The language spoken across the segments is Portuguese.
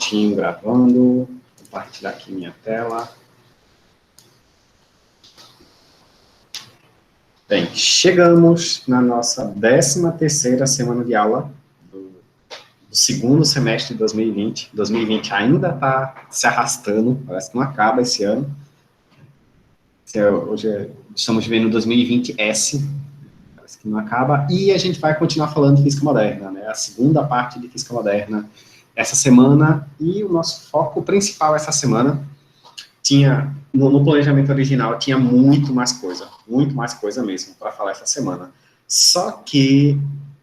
minutinho gravando. Vou compartilhar aqui minha tela. Bem, chegamos na nossa 13ª semana de aula do segundo semestre de 2020. 2020 ainda está se arrastando, parece que não acaba esse ano. Hoje estamos vivendo 2020S, parece que não acaba. E a gente vai continuar falando de física moderna, né? A segunda parte de física moderna essa semana. E o nosso foco principal essa semana tinha, no planejamento original, tinha muito mais coisa mesmo para falar essa semana. Só que,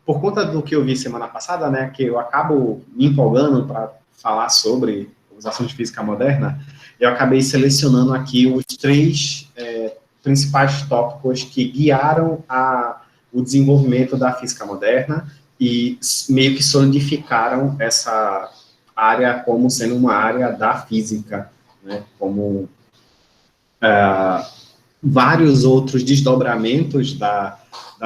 por conta do que eu vi semana passada, né, que eu acabo me empolgando para falar sobre os assuntos de física moderna, eu acabei selecionando aqui os 3 principais tópicos que guiaram o desenvolvimento da física moderna e meio que solidificaram essa área como sendo uma área da física, né, como vários outros desdobramentos da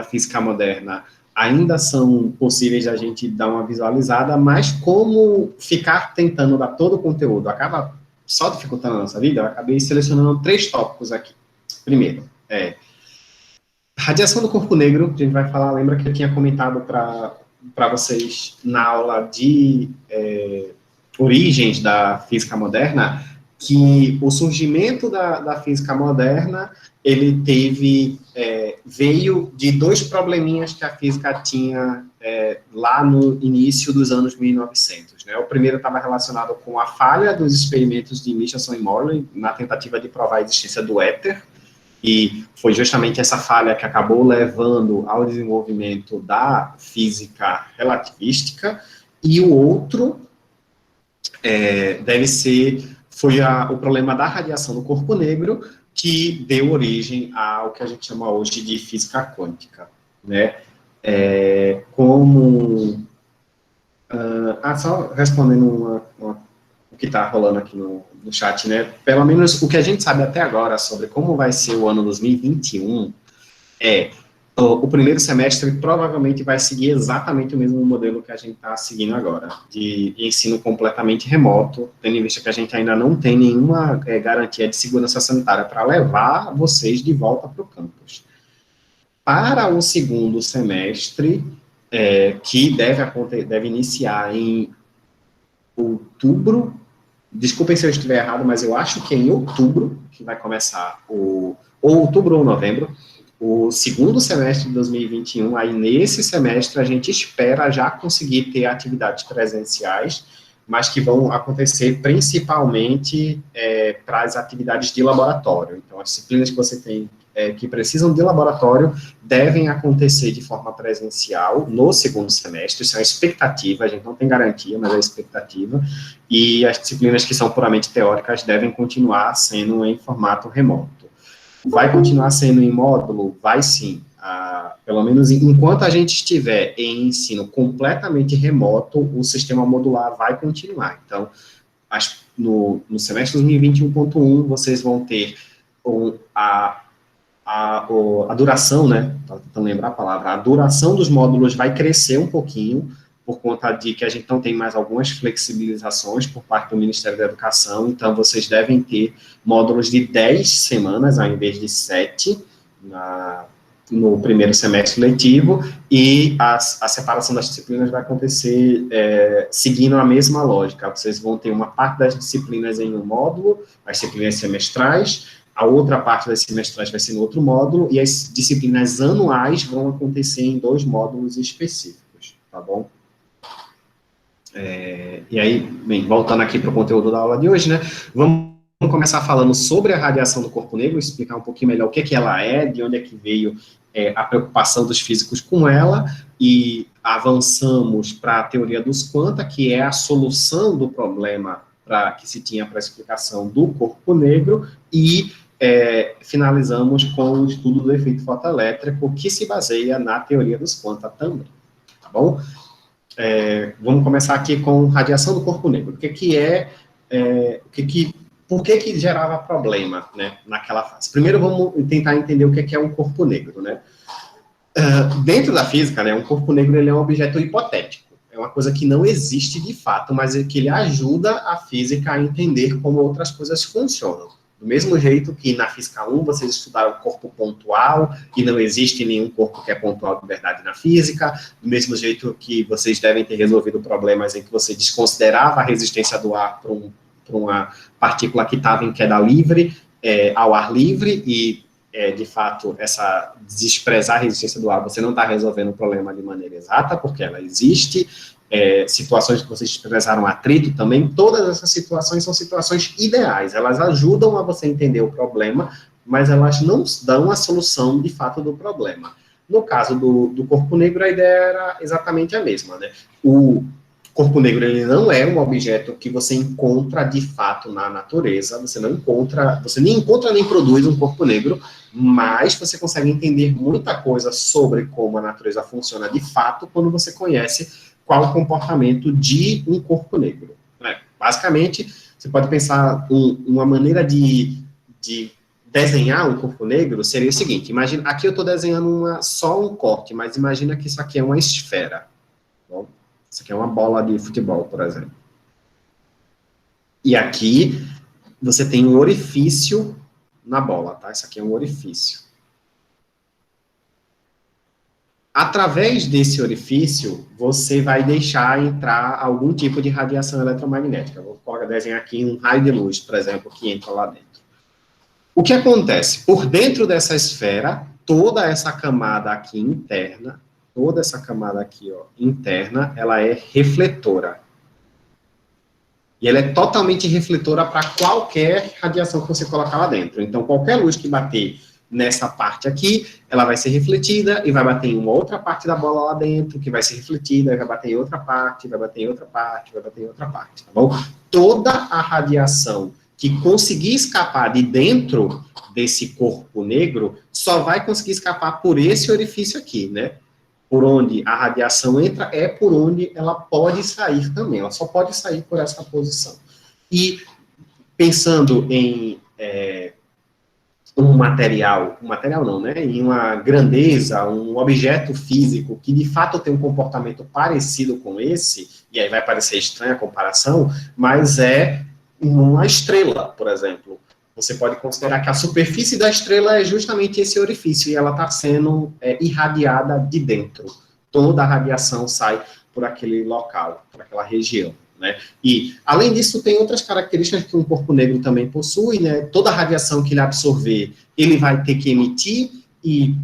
física moderna ainda são possíveis a gente dar uma visualizada, mas como ficar tentando dar todo o conteúdo acaba só dificultando a nossa vida, eu acabei selecionando 3 tópicos aqui. Primeiro, radiação do corpo negro, a gente vai falar, lembra que eu tinha comentado para vocês na aula de origens da física moderna, que o surgimento da física moderna, ele veio de 2 probleminhas que a física tinha lá no início dos anos 1900. Né? O primeiro estava relacionado com a falha dos experimentos de Michelson e Morley, na tentativa de provar a existência do éter, e foi justamente essa falha que acabou levando ao desenvolvimento da física relativística, e o outro foi o problema da radiação do corpo negro, que deu origem ao que a gente chama hoje de física quântica, né? Só respondendo o que está rolando aqui no chat, né? Pelo menos o que a gente sabe até agora sobre como vai ser o ano 2021 o primeiro semestre provavelmente vai seguir exatamente o mesmo modelo que a gente está seguindo agora, de ensino completamente remoto, tendo em vista que a gente ainda não tem nenhuma garantia de segurança sanitária para levar vocês de volta para o campus. Para o segundo semestre, que deve iniciar em outubro, desculpem se eu estiver errado, mas eu acho que é em outubro que vai começar, ou outubro ou novembro, o segundo semestre de 2021, aí nesse semestre a gente espera já conseguir ter atividades presenciais, mas que vão acontecer principalmente para as atividades de laboratório. Então, as disciplinas que você tem que precisam de laboratório devem acontecer de forma presencial no segundo semestre, isso é uma expectativa, a gente não tem garantia, mas é expectativa, e as disciplinas que são puramente teóricas devem continuar sendo em formato remoto. Vai continuar sendo em módulo? Vai sim. Pelo menos enquanto a gente estiver em ensino completamente remoto, o sistema modular vai continuar. Então, no semestre 2021.1, vocês vão ter a duração, né? Estou tentando lembrar a palavra. A duração dos módulos vai crescer um pouquinho, por conta de que a gente não tem mais algumas flexibilizações por parte do Ministério da Educação, então vocês devem ter módulos de 10 semanas, ao invés de 7, no primeiro semestre letivo, e a separação das disciplinas vai acontecer seguindo a mesma lógica. Vocês vão ter uma parte das disciplinas em um módulo, as disciplinas semestrais, a outra parte das semestrais vai ser no outro módulo, e as disciplinas anuais vão acontecer em 2 módulos específicos, tá bom? E aí, bem, voltando aqui para o conteúdo da aula de hoje, né, vamos começar falando sobre a radiação do corpo negro, explicar um pouquinho melhor o que ela é, de onde é que veio a preocupação dos físicos com ela, e avançamos para a teoria dos quanta, que é a solução do problema que se tinha para a explicação do corpo negro, e finalizamos com o estudo do efeito fotoelétrico, que se baseia na teoria dos quanta também, tá bom? Vamos começar aqui com radiação do corpo negro. Por que gerava problema, né, naquela fase? Primeiro, vamos tentar entender o que é um corpo negro, né? Dentro da física, né, um corpo negro ele é um objeto hipotético. É uma coisa que não existe de fato, mas é que ele ajuda a física a entender como outras coisas funcionam. Do mesmo jeito que na Física 1 vocês estudaram o corpo pontual, e não existe nenhum corpo que é pontual de verdade na física, do mesmo jeito que vocês devem ter resolvido problemas em que você desconsiderava a resistência do ar para uma partícula que estava em queda livre, ao ar livre, e, de fato, desprezar a resistência do ar, você não está resolvendo o problema de maneira exata, porque ela existe. Situações que vocês expressaram atrito também, todas essas situações são situações ideais, elas ajudam a você entender o problema, mas elas não dão a solução de fato do problema. No caso do corpo negro, a ideia era exatamente a mesma, né? O corpo negro, ele não é um objeto que você encontra de fato na natureza, você nem encontra nem produz um corpo negro, mas você consegue entender muita coisa sobre como a natureza funciona de fato quando você conhece qual o comportamento de um corpo negro. Basicamente, você pode pensar uma maneira de desenhar um corpo negro seria o seguinte: imagina, aqui eu estou desenhando só um corte, mas imagina que isso aqui é uma esfera. Bom, isso aqui é uma bola de futebol, por exemplo. E aqui você tem um orifício na bola, tá? Isso aqui é um orifício. Através desse orifício, você vai deixar entrar algum tipo de radiação eletromagnética. Vou desenhar aqui um raio de luz, por exemplo, que entra lá dentro. O que acontece? Por dentro dessa esfera, toda essa camada aqui interna, interna, ela é refletora. E ela é totalmente refletora para qualquer radiação que você colocar lá dentro. Então, qualquer luz que bater nessa parte aqui, ela vai ser refletida e vai bater em uma outra parte da bola lá dentro, que vai ser refletida, e vai bater em outra parte, vai bater em outra parte, vai bater em outra parte, tá bom? Toda a radiação que conseguir escapar de dentro desse corpo negro, só vai conseguir escapar por esse orifício aqui, né? Por onde a radiação entra, é por onde ela pode sair também, ela só pode sair por essa posição. E pensando em um material não, né, em uma grandeza, um objeto físico que de fato tem um comportamento parecido com esse, e aí vai parecer estranha a comparação, mas é uma estrela, por exemplo. Você pode considerar que a superfície da estrela é justamente esse orifício, e ela está sendo irradiada de dentro. Toda a radiação sai por aquele local, por aquela região. Né? E, além disso, tem outras características que um corpo negro também possui, né? Toda a radiação que ele absorver, ele vai ter que emitir, e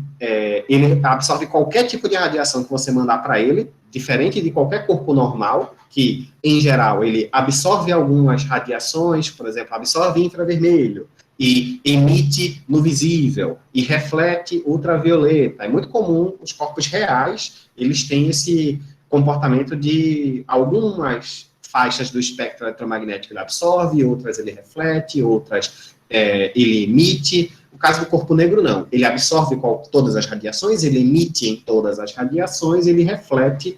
ele absorve qualquer tipo de radiação que você mandar para ele, diferente de qualquer corpo normal, que, em geral, ele absorve algumas radiações, por exemplo, absorve infravermelho, e emite no visível, e reflete ultravioleta. É muito comum, os corpos reais, eles têm esse comportamento de algumas faixas do espectro eletromagnético ele absorve, outras ele reflete, outras ele emite. No caso do corpo negro, não. Ele absorve todas as radiações, ele emite em todas as radiações, ele reflete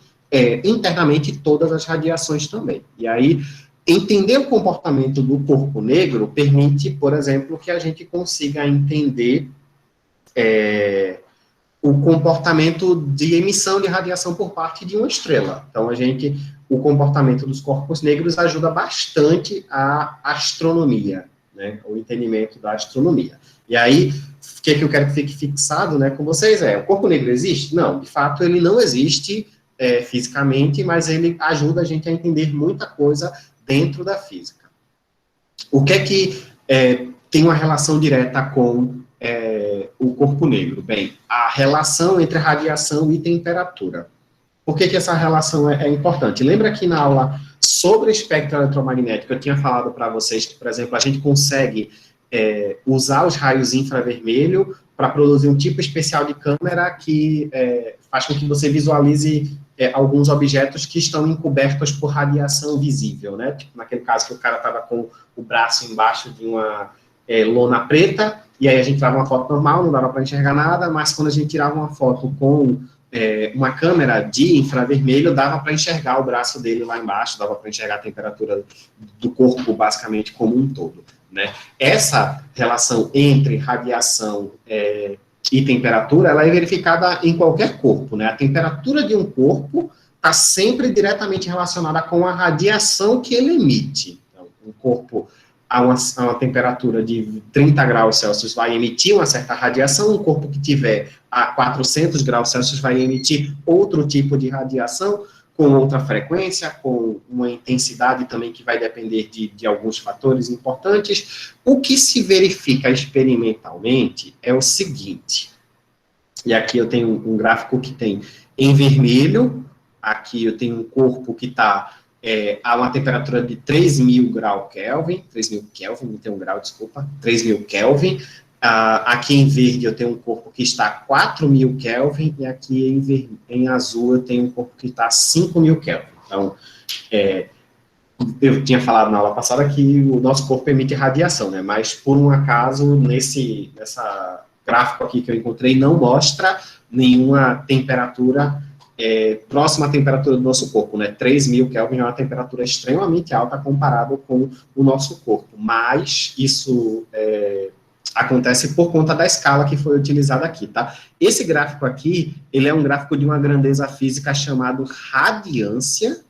internamente todas as radiações também. E aí, entender o comportamento do corpo negro permite, por exemplo, que a gente consiga entender o comportamento de emissão de radiação por parte de uma estrela. Então, o comportamento dos corpos negros ajuda bastante a astronomia, né, o entendimento da astronomia. E aí, o que eu quero que fique fixado, né, com vocês o corpo negro existe? Não, de fato, ele não existe fisicamente, mas ele ajuda a gente a entender muita coisa dentro da física. O que é que tem uma relação direta com o corpo negro? Bem, a relação entre radiação e temperatura. Por que essa relação é importante? Lembra que na aula sobre espectro eletromagnético eu tinha falado para vocês que, por exemplo, a gente consegue usar os raios infravermelho para produzir um tipo especial de câmera que faz com que você visualize alguns objetos que estão encobertos por radiação visível, né? Tipo, naquele caso que o cara estava com o braço embaixo de uma lona preta, e aí a gente tirava uma foto normal, não dava para enxergar nada, mas quando a gente tirava uma foto com uma câmera de infravermelho, dava para enxergar o braço dele lá embaixo, dava para enxergar a temperatura do corpo, basicamente, como um todo, né? Essa relação entre radiação e temperatura, ela é verificada em qualquer corpo, né? A temperatura de um corpo está sempre diretamente relacionada com a radiação que ele emite. Então, um corpo a uma temperatura de 30 graus Celsius vai emitir uma certa radiação, um corpo que tiver a 400 graus Celsius vai emitir outro tipo de radiação, com outra frequência, com uma intensidade também que vai depender de alguns fatores importantes. O que se verifica experimentalmente é o seguinte, e aqui eu tenho um gráfico que tem em vermelho, aqui eu tenho um corpo que está a uma temperatura de 3.000 graus Kelvin, 3.000 Kelvin, não tem um grau, desculpa, 3.000 Kelvin. Aqui em verde eu tenho um corpo que está a 4.000 Kelvin, e aqui em azul eu tenho um corpo que está a 5.000 Kelvin. Então, eu tinha falado na aula passada que o nosso corpo emite radiação, né? Mas, por um acaso, nessa gráfico aqui que eu encontrei, não mostra nenhuma temperatura próxima à temperatura do nosso corpo, né? 3.000 Kelvin é uma temperatura extremamente alta comparado com o nosso corpo, mas isso acontece por conta da escala que foi utilizada aqui, tá? Esse gráfico aqui, ele é um gráfico de uma grandeza física chamado radiância.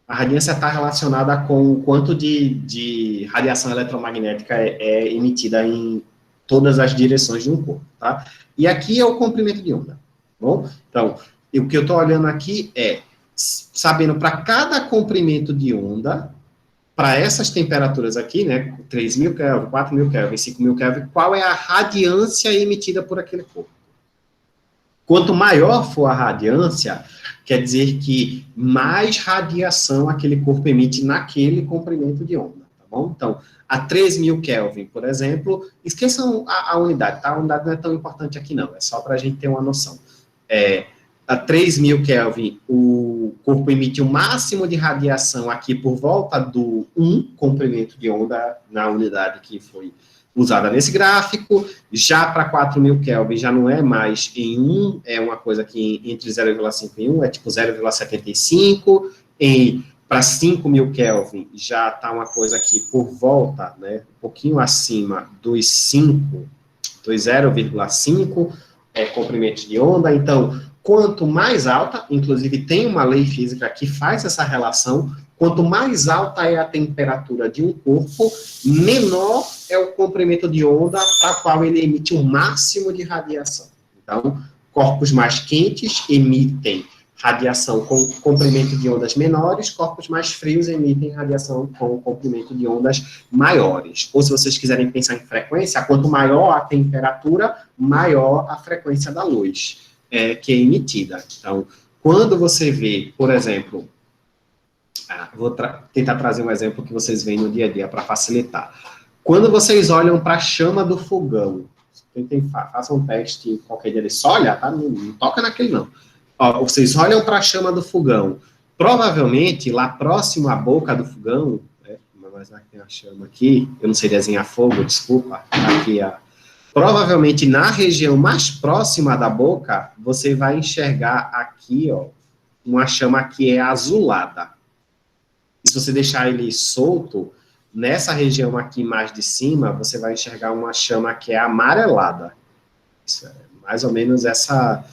A radiância está relacionada com o quanto de radiação eletromagnética é emitida em todas as direções de um corpo, tá? E aqui é o comprimento de onda, tá bom? Então, o que eu estou olhando aqui é, sabendo para cada comprimento de onda, para essas temperaturas aqui, né, 3.000 Kelvin, 4.000 Kelvin, 5.000 Kelvin, qual é a radiância emitida por aquele corpo? Quanto maior for a radiância, quer dizer que mais radiação aquele corpo emite naquele comprimento de onda, tá bom? Então, a 3.000 Kelvin, por exemplo, esqueçam a unidade, tá? A unidade não é tão importante aqui não, é só para a gente ter uma noção. A 3.000 Kelvin, o corpo emite o máximo de radiação aqui por volta do 1 comprimento de onda na unidade que foi usada nesse gráfico. Já para 4.000 Kelvin já não é mais em 1, é uma coisa que entre 0,5 e 1 é tipo 0,75. Para 5.000 Kelvin já está uma coisa que por volta, né, um pouquinho acima dos 0,5 comprimentos de onda. Então, quanto mais alta, inclusive tem uma lei física que faz essa relação, quanto mais alta é a temperatura de um corpo, menor é o comprimento de onda para o qual ele emite o máximo de radiação. Então, corpos mais quentes emitem radiação com comprimento de ondas menores, corpos mais frios emitem radiação com comprimento de ondas maiores. Ou se vocês quiserem pensar em frequência, quanto maior a temperatura, maior a frequência da luz que é emitida. Então, quando você vê, por exemplo, vou tentar trazer um exemplo que vocês veem no dia a dia para facilitar. Quando vocês olham para a chama do fogão, façam um teste qualquer dia desse, só olha, tá? Não toca naquele não. Ó, vocês olham para a chama do fogão, provavelmente lá próximo à boca do fogão, mas tem a chama aqui, eu não sei desenhar fogo, desculpa, aqui provavelmente na região mais próxima da boca, você vai enxergar aqui, ó, uma chama que é azulada. E se você deixar ele solto, nessa região aqui mais de cima, você vai enxergar uma chama que é amarelada. Isso é mais ou menos essa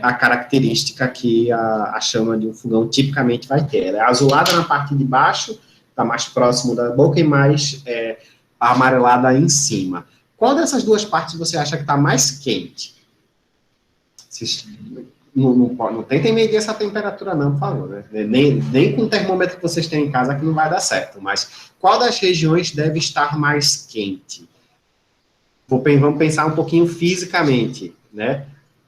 a característica que a chama de um fogão tipicamente vai ter. Ela é azulada na parte de baixo, está mais próximo da boca, e mais amarelada em cima. Qual dessas duas partes você acha que está mais quente? Não tentem medir essa temperatura não, por favor. Né? Nem com o termômetro que vocês têm em casa que não vai dar certo. Mas qual das regiões deve estar mais quente? Vamos pensar um pouquinho fisicamente, né?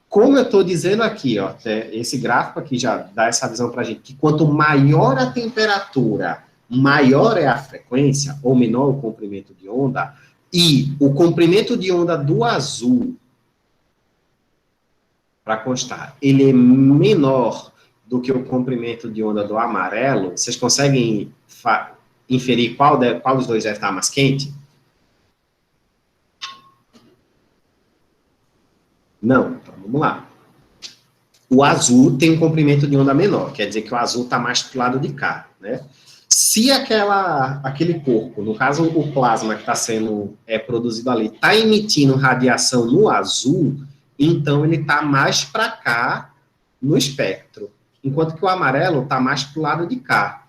Como eu estou dizendo aqui, ó, esse gráfico aqui já dá essa visão para a gente, que quanto maior a temperatura, maior é a frequência, ou menor o comprimento de onda, e o comprimento de onda do azul, para constar, ele é menor do que o comprimento de onda do amarelo. Vocês conseguem inferir qual dos dois deve estar mais quente? Não, então vamos lá. O azul tem um comprimento de onda menor, quer dizer que o azul está mais para o lado de cá, né? Se aquele corpo, no caso o plasma que está sendo produzido ali, está emitindo radiação no azul, então ele está mais para cá no espectro, enquanto que o amarelo está mais para o lado de cá.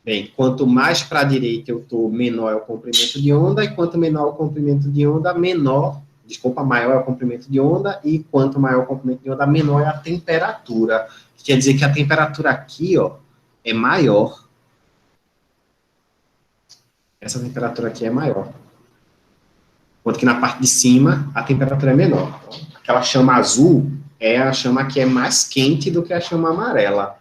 Bem, quanto mais para a direita eu estou, menor é o comprimento de onda, e quanto menor o comprimento de onda, maior é o comprimento de onda, e quanto maior o comprimento de onda, menor é a temperatura. Quer dizer que a temperatura aqui, ó, é maior. Essa temperatura aqui é maior. Enquanto que na parte de cima, a temperatura é menor. Aquela chama azul é a chama que é mais quente do que a chama amarela.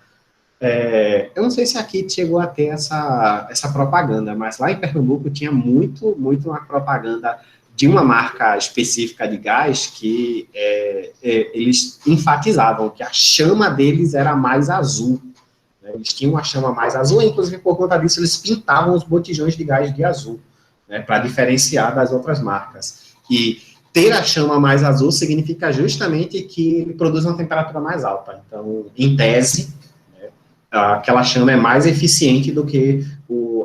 Eu não sei se aqui chegou a ter essa propaganda, mas lá em Pernambuco tinha muito uma propaganda de uma marca específica de gás que eles enfatizavam que a chama deles era mais azul. Né? Eles tinham uma chama mais azul, e inclusive por conta disso eles pintavam os botijões de gás de azul, né, para diferenciar das outras marcas. E ter a chama mais azul significa justamente que ele produz uma temperatura mais alta. Então, em tese, aquela chama é mais eficiente do que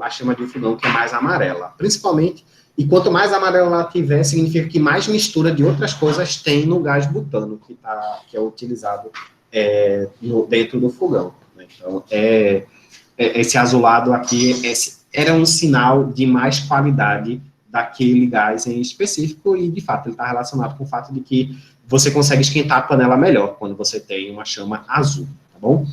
a chama de um fogão, que é mais amarela. Principalmente, e quanto mais amarela ela tiver, significa que mais mistura de outras coisas tem no gás butano, que é utilizado dentro do fogão. Né? Então, esse azulado aqui era um sinal de mais qualidade daquele gás em específico, e, de fato, ele está relacionado com o fato de que você consegue esquentar a panela melhor quando você tem uma chama azul, tá bom?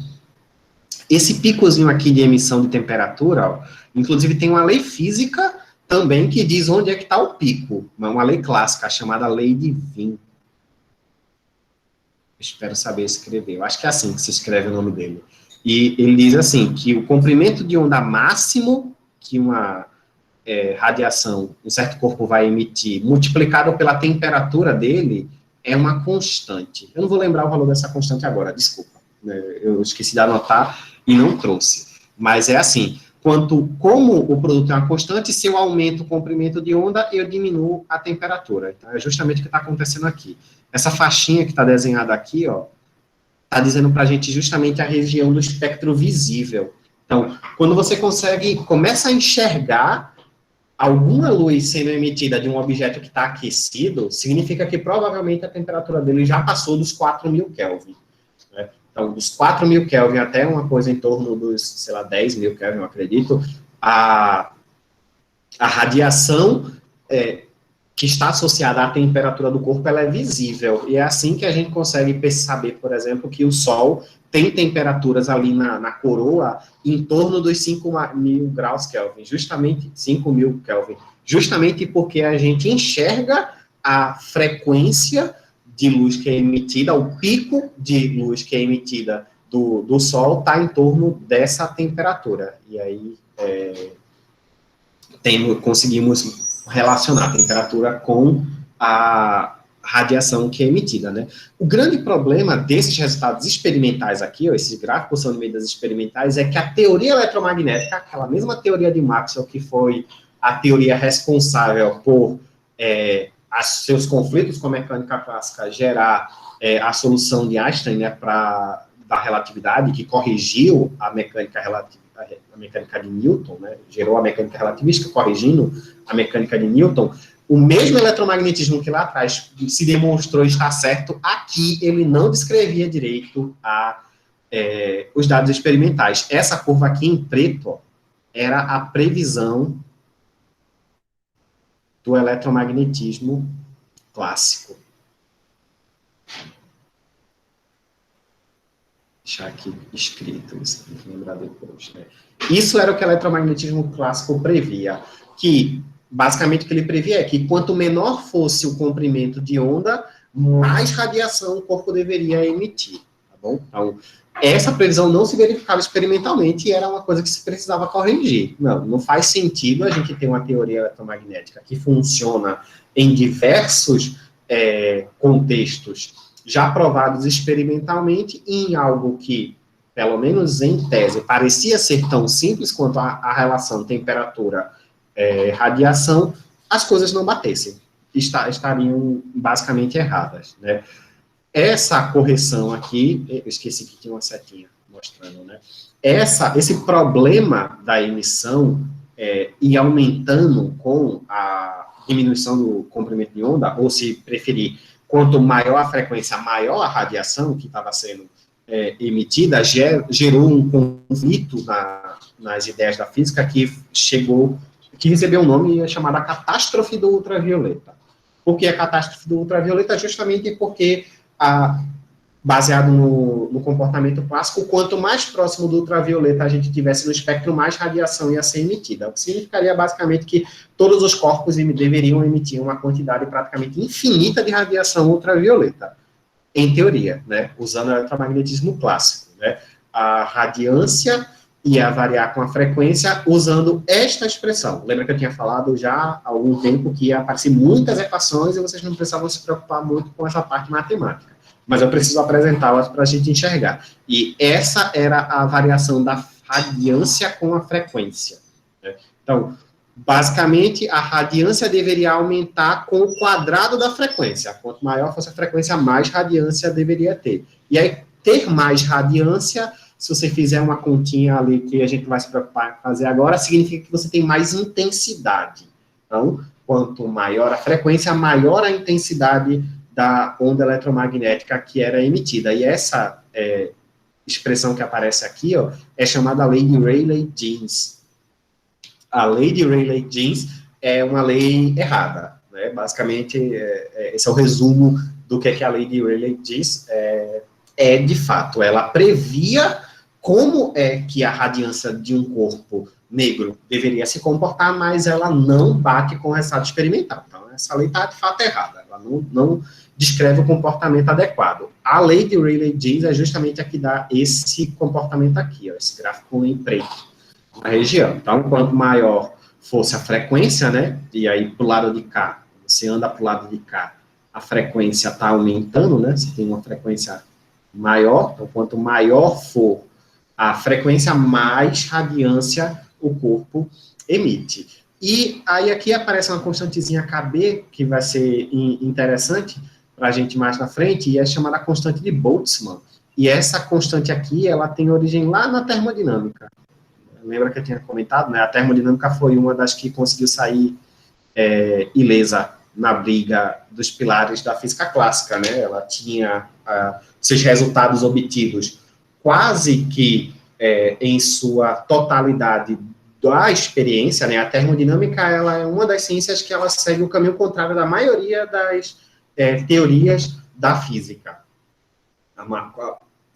Esse picozinho aqui de emissão de temperatura, ó, inclusive tem uma lei física também que diz onde é que está o pico, uma lei clássica chamada lei de Wien. Espero saber escrever, eu acho que é assim que se escreve o nome dele. E ele diz assim, que o comprimento de onda máximo que uma radiação, um certo corpo vai emitir, multiplicado pela temperatura dele, é uma constante. Eu não vou lembrar o valor dessa constante agora, desculpa. Eu esqueci de anotar e não trouxe. Mas é assim, como o produto é uma constante, se eu aumento o comprimento de onda, eu diminuo a temperatura. Então, é justamente o que está acontecendo aqui. Essa faixinha que está desenhada aqui, ó, está dizendo para a gente justamente a região do espectro visível. Então, quando você começa a enxergar alguma luz sendo emitida de um objeto que está aquecido, significa que provavelmente a temperatura dele já passou dos 4.000 Kelvin. Né? Então, dos 4.000 Kelvin até uma coisa em torno dos, sei lá, 10.000 Kelvin, eu acredito, a radiação que está associada à temperatura do corpo, ela é visível. E é assim que a gente consegue saber, por exemplo, que o Sol tem temperaturas ali na coroa em torno dos 5.000 graus Kelvin, justamente 5.000 Kelvin, justamente porque a gente enxerga a frequência de luz que é emitida, o pico de luz que é emitida do Sol está em torno dessa temperatura. E aí conseguimos relacionar a temperatura com a radiação que é emitida, né? O grande problema desses resultados experimentais aqui, ó, esses gráficos são de medidas experimentais, é que a teoria eletromagnética, aquela mesma teoria de Maxwell que foi a teoria responsável por seus conflitos com a mecânica clássica gerar a solução de Einstein, né, da relatividade, que corrigiu a mecânica de Newton, né, gerou a mecânica relativística, corrigindo a mecânica de Newton. O mesmo eletromagnetismo que lá atrás se demonstrou estar certo, aqui ele não descrevia direito os dados experimentais. Essa curva aqui em preto, ó, era a previsão do eletromagnetismo clássico. Deixar aqui escrito, isso tem que lembrar depois. Né? Isso era o que o eletromagnetismo clássico previa, que basicamente o que ele previa é que quanto menor fosse o comprimento de onda, mais radiação o corpo deveria emitir, tá bom? Então, essa previsão não se verificava experimentalmente e era uma coisa que se precisava corrigir. Não faz sentido a gente ter uma teoria eletromagnética que funciona em diversos contextos já provados experimentalmente em algo que, pelo menos em tese, parecia ser tão simples quanto a relação temperatura radiação, as coisas não batessem, estariam basicamente erradas, né? Essa correção aqui, eu esqueci que tinha uma setinha mostrando, né? Esse problema da emissão ir aumentando com a diminuição do comprimento de onda, ou se preferir, quanto maior a frequência, maior a radiação que estava sendo emitida gerou um conflito nas ideias da física que recebeu um nome chamado catástrofe do ultravioleta. Por que a catástrofe do ultravioleta? Justamente porque, baseado no comportamento clássico, quanto mais próximo do ultravioleta a gente tivesse no espectro, mais radiação ia ser emitida. O que significaria, basicamente, que todos os corpos deveriam emitir uma quantidade praticamente infinita de radiação ultravioleta, em teoria, né, usando o eletromagnetismo clássico, né, a radiância ia variar com a frequência usando esta expressão. Lembra que eu tinha falado já há algum tempo que ia aparecer muitas equações e vocês não precisavam se preocupar muito com essa parte matemática. Mas eu preciso apresentá-las para a gente enxergar. E essa era a variação da radiância com a frequência, né? Então, basicamente, a radiância deveria aumentar com o quadrado da frequência. Quanto maior fosse a frequência, mais radiância deveria ter. E aí, ter mais radiância, se você fizer uma continha ali que a gente vai se preocupar em fazer agora, significa que você tem mais intensidade. Então, quanto maior a frequência, maior a intensidade da onda eletromagnética que era emitida. E essa expressão que aparece aqui, ó, é chamada lei de Rayleigh-Jeans. A lei de Rayleigh-Jeans é uma lei errada, né? Basicamente, esse é o resumo do que a lei de Rayleigh-Jeans de fato. Ela previa como é que a radiância de um corpo negro deveria se comportar, mas ela não bate com o resultado experimental. Então, essa lei está, de fato, errada. Ela não descreve o comportamento adequado. A lei de Rayleigh-Jeans é justamente a que dá esse comportamento aqui, ó, esse gráfico em preto, na região. Então, quanto maior fosse a frequência, né, e aí para o lado de cá, você anda para o lado de cá, a frequência está aumentando, né, você tem uma frequência maior, então quanto maior for a frequência, mais radiância o corpo emite. E aí aqui aparece uma constantezinha KB, que vai ser interessante para a gente mais na frente, e é chamada constante de Boltzmann. E essa constante aqui, ela tem origem lá na termodinâmica. Lembra que eu tinha comentado, né? A termodinâmica foi uma das que conseguiu sair ilesa na briga dos pilares da física clássica, né? Ela tinha seus resultados obtidos quase que em sua totalidade da experiência, né? A termodinâmica, ela é uma das ciências que ela segue o caminho contrário da maioria das teorias da física. A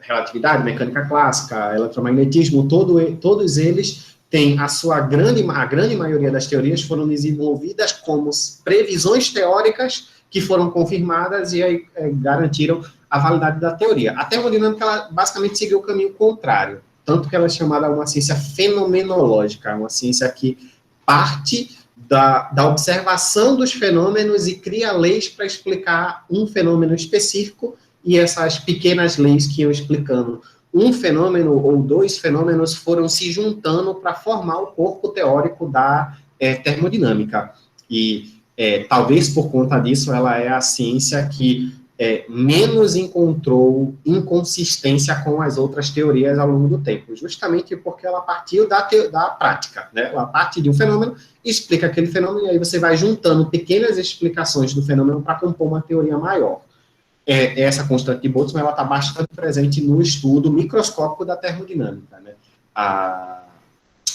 relatividade, mecânica clássica, eletromagnetismo, todos eles têm a grande maioria das teorias foram desenvolvidas como previsões teóricas que foram confirmadas e aí garantiram a validade da teoria. A termodinâmica, ela basicamente seguiu o caminho contrário, tanto que ela é chamada uma ciência fenomenológica, uma ciência que parte da observação dos fenômenos e cria leis para explicar um fenômeno específico, e essas pequenas leis que iam explicando um fenômeno ou dois fenômenos foram se juntando para formar o corpo teórico da termodinâmica. E talvez por conta disso ela é a ciência que menos encontrou inconsistência com as outras teorias ao longo do tempo, justamente porque ela partiu da prática, né? Ela parte de um fenômeno, explica aquele fenômeno, e aí você vai juntando pequenas explicações do fenômeno para compor uma teoria maior. Essa constante de Boltzmann, ela está bastante presente no estudo microscópico da termodinâmica, né?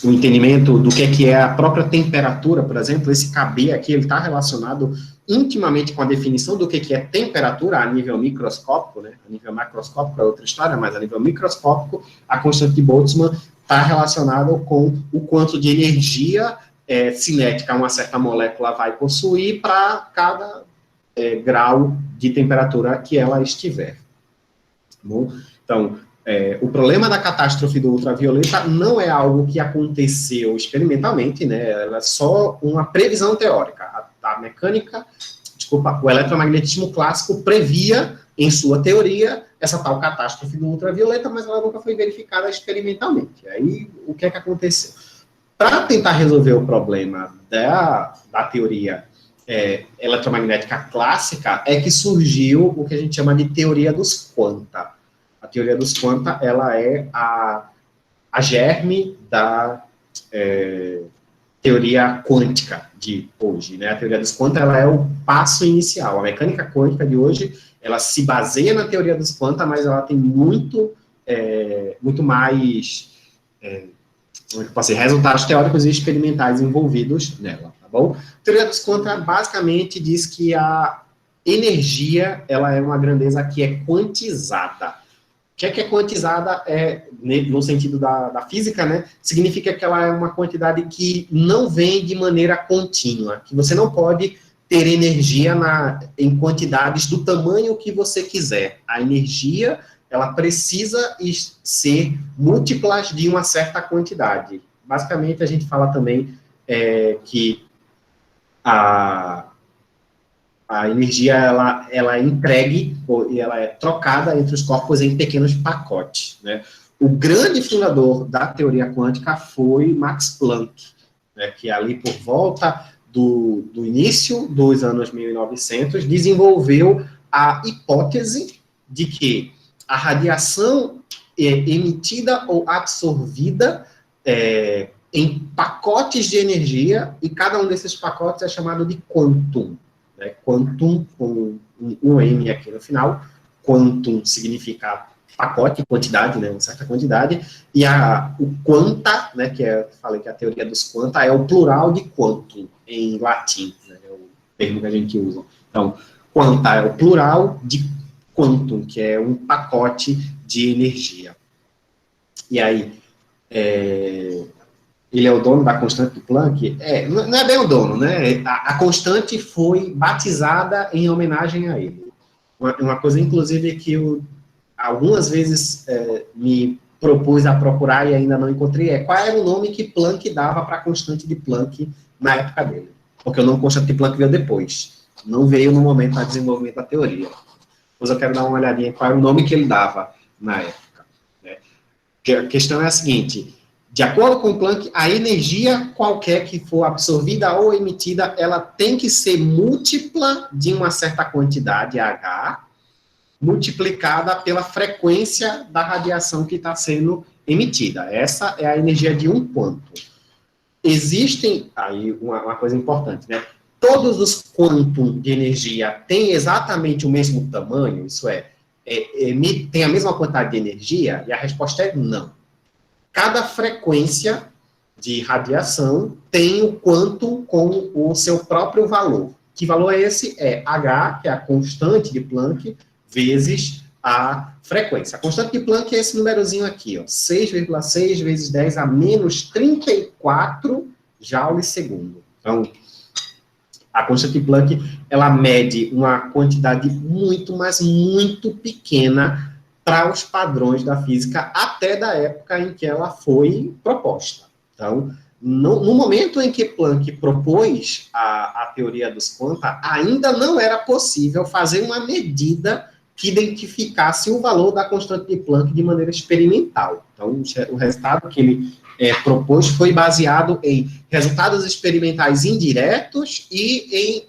O entendimento do que é a própria temperatura, por exemplo, esse KB aqui, ele está relacionado intimamente com a definição do que é temperatura a nível microscópico, né? A nível macroscópico é outra história, mas a nível microscópico, a constante de Boltzmann está relacionada com o quanto de energia cinética uma certa molécula vai possuir para cada grau de temperatura que ela estiver. Bom, então, o problema da catástrofe do ultravioleta não é algo que aconteceu experimentalmente, né? Ela é só uma previsão teórica. O eletromagnetismo clássico previa, em sua teoria, essa tal catástrofe do ultravioleta, mas ela nunca foi verificada experimentalmente. Aí, o que aconteceu? Para tentar resolver o problema da teoria eletromagnética clássica, é que surgiu o que a gente chama de teoria dos quanta. A teoria dos quanta, ela é a germe da teoria quântica de hoje, né? A teoria dos quanta, ela é o passo inicial. A mecânica quântica de hoje, ela se baseia na teoria dos quanta, mas ela tem muito muito mais resultados teóricos e experimentais envolvidos nela, tá bom? A teoria dos quantas basicamente diz que a energia, ela é uma grandeza que é quantizada. O que é quantizada? No sentido da física, né? Significa que ela é uma quantidade que não vem de maneira contínua, que você não pode ter energia em quantidades do tamanho que você quiser. A energia, ela precisa ser múltiplas de uma certa quantidade. Basicamente, a gente fala também que a energia, ela é entregue, e ela é trocada entre os corpos em pequenos pacotes, né? O grande fundador da teoria quântica foi Max Planck, né, que ali por volta do início dos anos 1900, desenvolveu a hipótese de que a radiação emitida ou absorvida em pacotes de energia, e cada um desses pacotes é chamado de quantum. Né? Quantum, com um M aqui no final. Quantum significa pacote, quantidade, né, uma certa quantidade, e o quanta, né, falei que a teoria dos quanta é o plural de quantum, em latim, né, é o termo que a gente usa. Então, quanta é o plural de quantum, que é um pacote de energia. E aí, ele é o dono da constante de Planck? Não é bem o dono, né? A constante foi batizada em homenagem a ele. Uma coisa, inclusive, que algumas vezes me propus a procurar e ainda não encontrei, qual era o nome que Planck dava para a constante de Planck na época dele. Porque o nome constante de Planck veio depois. Não veio no momento do desenvolvimento da teoria. Depois eu quero dar uma olhadinha qual era o nome que ele dava na época. Né? A questão é a seguinte: de acordo com Planck, a energia qualquer que for absorvida ou emitida, ela tem que ser múltipla de uma certa quantidade, H, multiplicada pela frequência da radiação que está sendo emitida. Essa é a energia de um quantum. Existem, aí uma coisa importante, né? Todos os quantum de energia têm exatamente o mesmo tamanho, isso tem a mesma quantidade de energia? E a resposta é não. Cada frequência de radiação tem o quantum com o seu próprio valor. Que valor é esse? É H, que é a constante de Planck, vezes a frequência. A constante de Planck é esse númerozinho aqui, ó, 6,6 vezes 10 a menos 34 joules segundo. Então, a constante de Planck, ela mede uma quantidade muito, mas muito pequena para os padrões da física, até da época em que ela foi proposta. Então, no momento em que Planck propôs a teoria dos quanta, ainda não era possível fazer uma medida que identificasse o valor da constante de Planck de maneira experimental. Então, o resultado que ele propôs foi baseado em resultados experimentais indiretos e em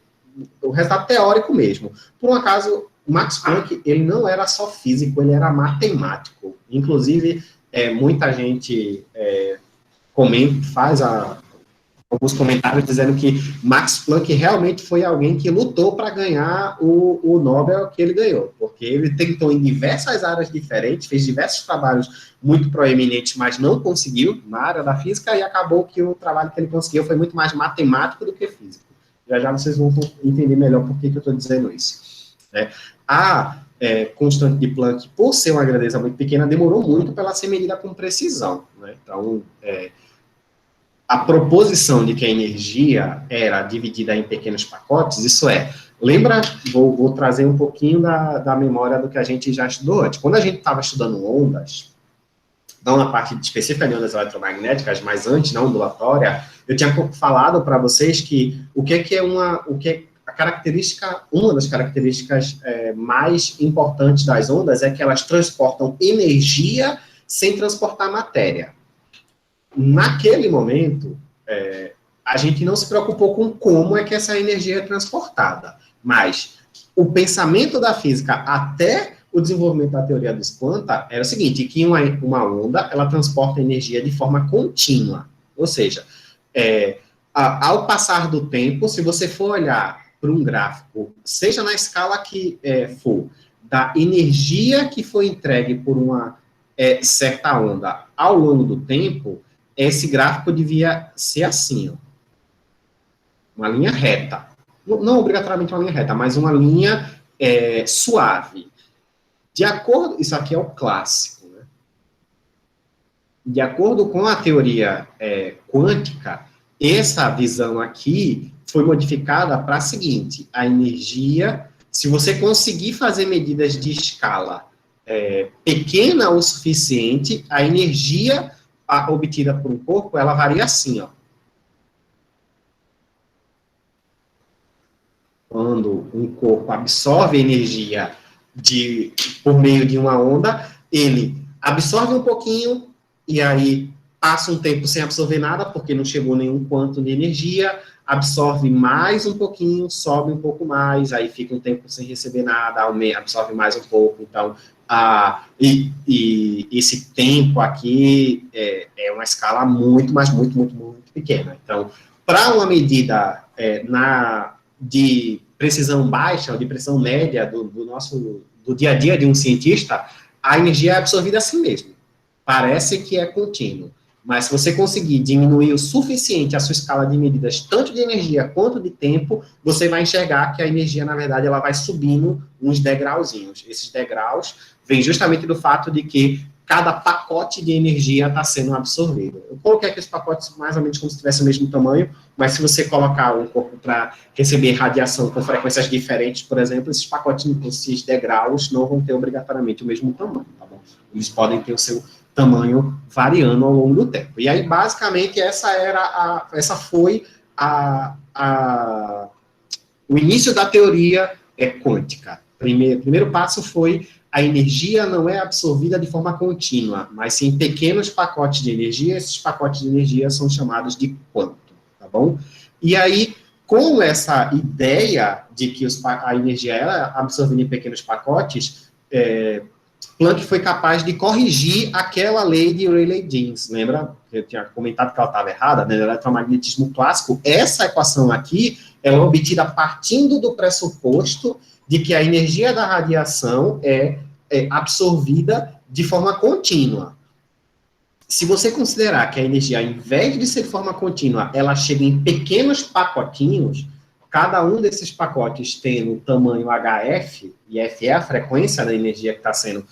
o resultado teórico mesmo. Por um acaso, Max Planck, ele não era só físico, ele era matemático. Inclusive, muita gente faz alguns comentários dizendo que Max Planck realmente foi alguém que lutou para ganhar o Nobel que ele ganhou, porque ele tentou em diversas áreas diferentes, fez diversos trabalhos muito proeminentes, mas não conseguiu na área da física, e acabou que o trabalho que ele conseguiu foi muito mais matemático do que físico. Já vocês vão entender melhor por que eu estou dizendo isso. A constante de Planck, por ser uma grandeza muito pequena, demorou muito para ela ser medida com precisão. Né? Então, a proposição de que a energia era dividida em pequenos pacotes, isso lembra, vou trazer um pouquinho da memória do que a gente já estudou antes. Quando a gente estava estudando ondas, não na parte específica de ondas eletromagnéticas, mas antes, na ondulatória, eu tinha falado para vocês que uma das características mais importantes das ondas é que elas transportam energia sem transportar matéria. Naquele momento, a gente não se preocupou com como é que essa energia é transportada, mas o pensamento da física até o desenvolvimento da teoria dos quanta era o seguinte, que uma onda, ela transporta energia de forma contínua, ou seja, ao passar do tempo, se você for olhar para um gráfico, seja na escala que for, da energia que foi entregue por uma certa onda ao longo do tempo, esse gráfico devia ser assim, ó, uma linha reta. Não obrigatoriamente uma linha reta, mas uma linha suave. De acordo, isso aqui é o clássico, né? De acordo com a teoria quântica, essa visão aqui foi modificada para a seguinte: a energia, se você conseguir fazer medidas de escala pequena o suficiente, a energia obtida por um corpo, ela varia assim, ó. Quando um corpo absorve energia por meio de uma onda, ele absorve um pouquinho, e aí passa um tempo sem absorver nada, porque não chegou nenhum quanto de energia, absorve mais um pouquinho, sobe um pouco mais, aí fica um tempo sem receber nada, absorve mais um pouco, então, e esse tempo aqui é uma escala muito, mas muito, muito, muito pequena. Então, para uma medida de precisão baixa, ou de precisão média do dia a dia de um cientista, a energia é absorvida assim mesmo. Parece que é contínuo. Mas se você conseguir diminuir o suficiente a sua escala de medidas, tanto de energia quanto de tempo, você vai enxergar que a energia, na verdade, ela vai subindo uns degrauzinhos. Esses degraus vêm justamente do fato de que cada pacote de energia está sendo absorvido. Eu coloquei aqui os pacotes mais ou menos como se tivesse o mesmo tamanho, mas se você colocar um corpo para receber radiação com frequências diferentes, por exemplo, esses pacotes, esses degraus, não vão ter obrigatoriamente o mesmo tamanho, tá bom? Eles podem ter o seu tamanho variando ao longo do tempo. E aí, basicamente, essa foi o início da teoria quântica. Primeiro passo foi: a energia não é absorvida de forma contínua, mas sim em pequenos pacotes de energia. Esses pacotes de energia são chamados de quanto, tá bom? E aí, com essa ideia de que a energia era absorvida em pequenos pacotes, Planck foi capaz de corrigir aquela lei de Rayleigh-Jeans. Lembra? Eu tinha comentado que ela estava errada, né? No eletromagnetismo clássico, essa equação aqui, ela é obtida partindo do pressuposto de que a energia da radiação é absorvida de forma contínua. Se você considerar que a energia, ao invés de ser de forma contínua, ela chega em pequenos pacotinhos, cada um desses pacotes tendo o tamanho HF, e F é a frequência da energia que está sendo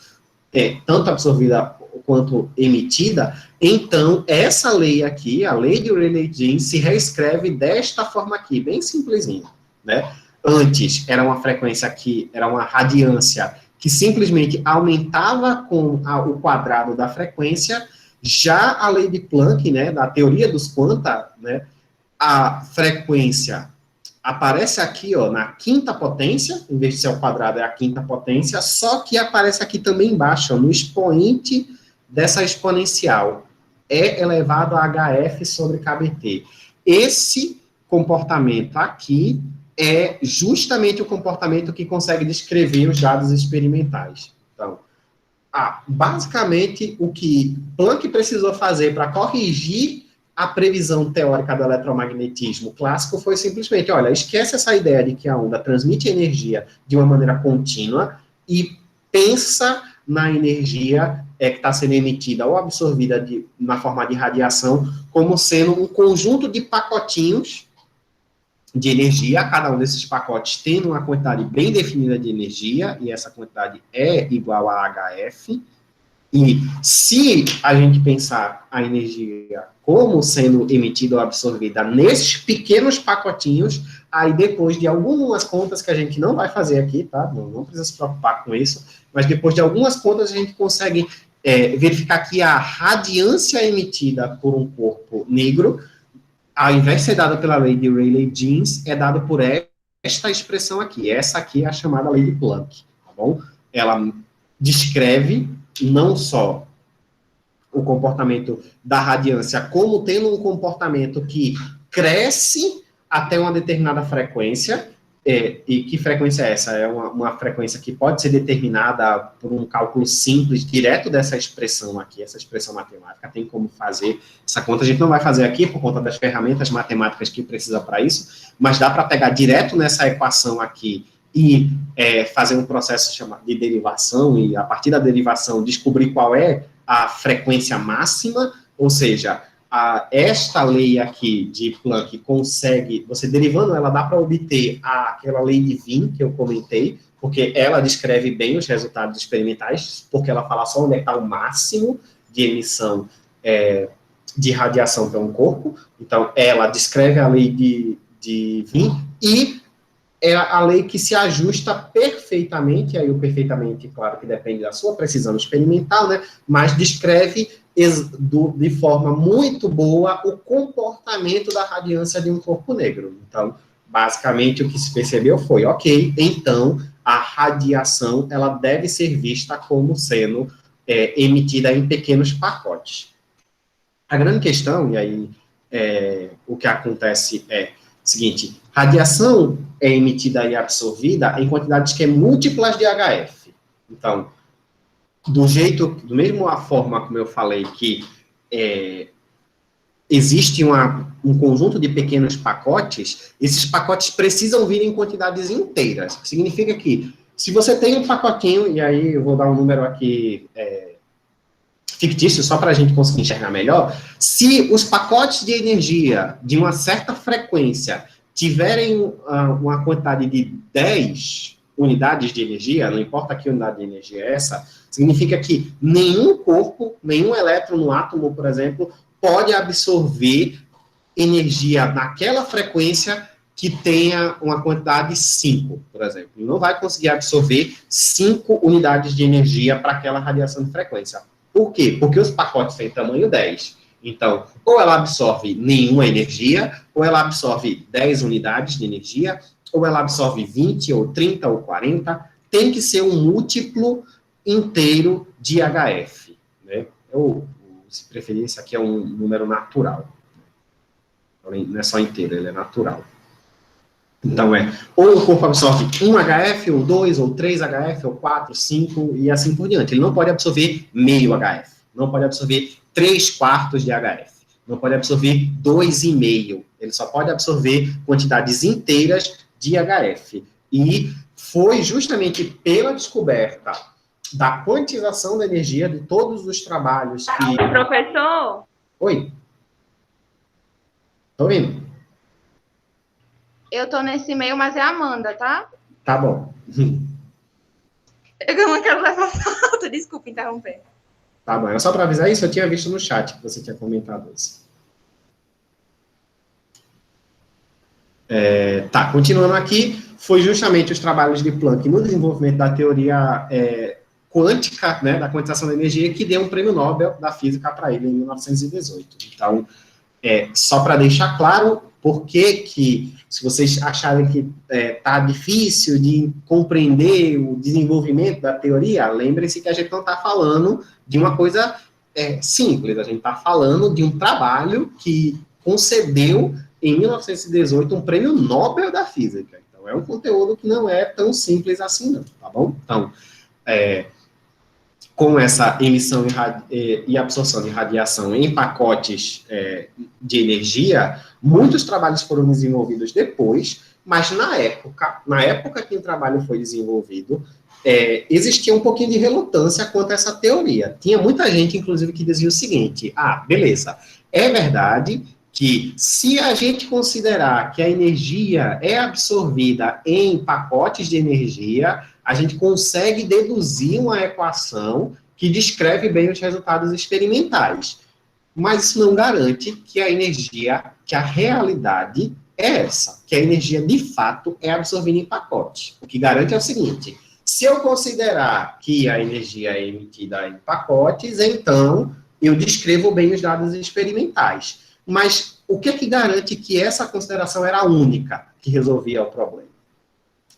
tanto absorvida quanto emitida, então essa lei aqui, a lei de Rayleigh-Jeans, se reescreve desta forma aqui, bem simplesinho, né? Antes era uma frequência que era uma radiância que simplesmente aumentava com o quadrado da frequência. Já a lei de Planck, né, da teoria dos quanta, né, a frequência aparece aqui, ó, na quinta potência, em vez de ser ao quadrado, é a quinta potência, só que aparece aqui também embaixo, ó, no expoente dessa exponencial, E elevado a HF sobre KBT. Esse comportamento aqui é justamente o comportamento que consegue descrever os dados experimentais. Então, basicamente, o que Planck precisou fazer para corrigir a previsão teórica do eletromagnetismo clássico foi simplesmente: olha, esquece essa ideia de que a onda transmite energia de uma maneira contínua e pensa na energia que está sendo emitida ou absorvida na forma de radiação como sendo um conjunto de pacotinhos de energia, cada um desses pacotes tendo uma quantidade bem definida de energia, e essa quantidade é igual a HF. E se a gente pensar a energia como sendo emitida ou absorvida nesses pequenos pacotinhos, aí depois de algumas contas que a gente não vai fazer aqui, tá? Não precisa se preocupar com isso, mas depois de algumas contas a gente consegue verificar que a radiância emitida por um corpo negro, ao invés de ser dada pela lei de Rayleigh-Jeans, é dada por esta expressão aqui. Essa aqui é a chamada lei de Planck, tá bom? Ela descreve não só o comportamento da radiância, como tendo um comportamento que cresce até uma determinada frequência. E que frequência é essa? É uma frequência que pode ser determinada por um cálculo simples, direto dessa expressão aqui, essa expressão matemática. Tem como fazer essa conta. A gente não vai fazer aqui por conta das ferramentas matemáticas que precisa para isso, mas dá para pegar direto nessa equação aqui e fazer um processo chamado de derivação, e a partir da derivação descobrir qual é a frequência máxima, ou seja, esta lei aqui de Planck consegue, você derivando ela, dá para obter aquela lei de Wien que eu comentei, porque ela descreve bem os resultados experimentais, porque ela fala só onde está o máximo de emissão de radiação para um corpo. Então, ela descreve a lei de Wien e é a lei que se ajusta perfeitamente, aí o perfeitamente, claro que depende da sua precisão experimental, né, mas descreve de forma muito boa o comportamento da radiância de um corpo negro. Então, basicamente, o que se percebeu foi, ok, então, a radiação, ela deve ser vista como sendo emitida em pequenos pacotes. A grande questão, e aí o que acontece é o seguinte, radiação é emitida e absorvida em quantidades que é múltiplas de HF. Do mesmo a forma como eu falei que existe um conjunto de pequenos pacotes, esses pacotes precisam vir em quantidades inteiras. Significa que, se você tem um pacotinho, e aí eu vou dar um número aqui fictício, só para a gente conseguir enxergar melhor, se os pacotes de energia de uma certa frequência tiverem uma quantidade de 10 unidades de energia, não importa que unidade de energia é essa, significa que nenhum corpo, nenhum elétron no átomo, por exemplo, pode absorver energia naquela frequência que tenha uma quantidade 5, por exemplo. Ele não vai conseguir absorver 5 unidades de energia para aquela radiação de frequência. Por quê? Porque os pacotes têm tamanho 10. Então, ou ela absorve nenhuma energia, ou ela absorve 10 unidades de energia, ou ela absorve 20, ou 30, ou 40. Tem que ser um múltiplo inteiro de HF. Né? Ou, se preferir, isso aqui é um número natural. Não é só inteiro, ele é natural. Então, ou o corpo absorve 1 HF, ou 2, ou 3 HF, ou 4, 5, e assim por diante. Ele não pode absorver meio HF, não pode absorver 3/4 de HF, não pode absorver 2,5. Ele só pode absorver quantidades inteiras de HF. E foi justamente pela descoberta da quantização da energia de todos os trabalhos que... Professor? Oi? Tô ouvindo? Eu tô nesse e-mail, mas é a Amanda, tá? Tá bom. Eu não quero levar falta, desculpa interromper. Tá bom, é só para avisar isso, eu tinha visto no chat que você tinha comentado isso. Tá, continuando aqui, foi justamente os trabalhos de Planck no desenvolvimento da teoria quântica, né, da quantização da energia, que deu um prêmio Nobel da física para ele em 1918. Então, só para deixar claro, por que, se vocês acharem que está difícil de compreender o desenvolvimento da teoria, lembrem-se que a gente não está falando de uma coisa simples, a gente está falando de um trabalho que concedeu, em 1918, um prêmio Nobel da física. Então, é um conteúdo que não é tão simples assim, não, tá bom? Então, com essa emissão e absorção de radiação em pacotes de energia, muitos trabalhos foram desenvolvidos depois, mas na época que o trabalho foi desenvolvido, existia um pouquinho de relutância quanto a essa teoria. Tinha muita gente, inclusive, que dizia o seguinte, beleza, é verdade que se a gente considerar que a energia é absorvida em pacotes de energia, a gente consegue deduzir uma equação que descreve bem os resultados experimentais. Mas isso não garante que a energia, que a realidade é essa, que a energia de fato é absorvida em pacotes. O que garante é o seguinte, se eu considerar que a energia é emitida em pacotes, então eu descrevo bem os dados experimentais. Mas o que garante que essa consideração era a única que resolvia o problema?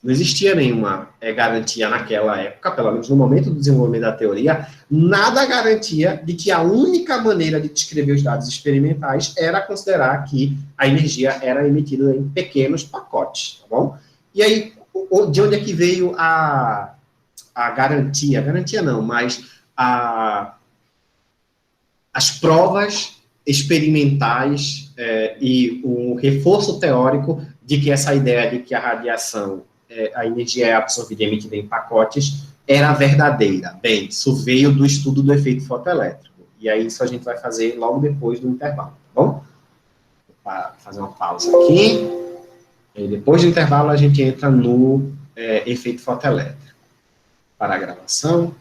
Não existia nenhuma garantia naquela época, pelo menos no momento do desenvolvimento da teoria, nada garantia de que a única maneira de descrever os dados experimentais era considerar que a energia era emitida em pequenos pacotes, tá bom? E aí, de onde é que veio a garantia? Garantia não, mas as provas experimentais e o reforço teórico de que essa ideia de que a radiação, a energia é absorvida e emitida em pacotes, era verdadeira? Bem, isso veio do estudo do efeito fotoelétrico. E aí isso a gente vai fazer logo depois do intervalo, tá bom? Vou fazer uma pausa aqui. E depois do intervalo a gente entra no efeito fotoelétrico. Para a gravação.